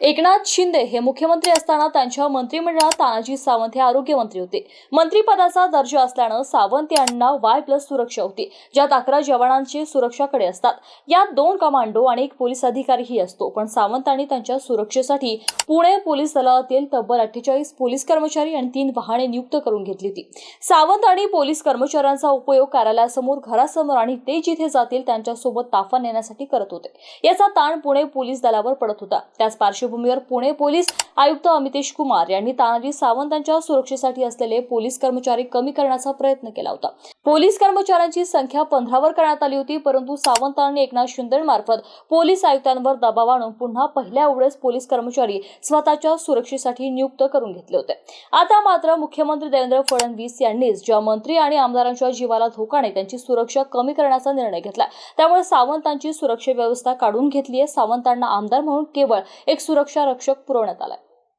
एकनाथ शिंदे हे मुख्यमंत्री असताना त्यांच्या मंत्रिमंडळात तानाजी सावंत हे आरोग्यमंत्री होते। मंत्रिपदाचा दर्जा असल्यानं सावंत यांना Y+ सुरक्षा होती, ज्यात 11 जवानांची सुरक्षाकडे असतात। यात 2 कमांडो आणि 1 पोलीस अधिकारीही असतो। पण सावंतांनी त्यांच्या सुरक्षेसाठी पुणे पोलीस दलातील तब्बल 48 पोलीस कर्मचारी आणि 3 वाहने नियुक्त करून घेतली होती। सावंत आणि पोलीस कर्मचाऱ्यांचा उपयोग कार्यालयासमोर, घरासमोर आणि ते जिथे जातील त्यांच्यासोबत ताफा नेण्यासाठी करत होते। याचा ताण पुणे पोलीस दलावर पडत होता। त्याच पार्श्वभूमीवर पुणे पोलीस आयुक्त अमितेश कुमार यांनी तानाजी सावंतांच्या सुरक्षेसाठी असलेले पोलीस कर्मचारी कमी करण्याचा प्रयत्न केला होता। पोलीस कर्मचाऱ्यांची संख्या 15 वर करण्यात आली होती, परंतु सावंतांनी एकनाथ शिंदेमार्फत पोलीस आयुक्तांवर दबाव आणून पुन्हा पहिल्या एवढेच पोलीस कर्मचारी स्वतःच्या सुरक्षेसाठी नियुक्त करून घेतले होते। आता मात्र मुख्यमंत्री देवेंद्र फडणवीस यांनीच ज्या मंत्री आणि आमदारांच्या जीवाला धोका नाही त्यांची सुरक्षा कमी करण्याचा निर्णय घेतला। त्यामुळे सावंतांची सुरक्षा व्यवस्था काढून घेतली आहे। सावंतांना आमदार म्हणून केवळ एक सुरक्षा रक्षक पुरवण्यात आलाय।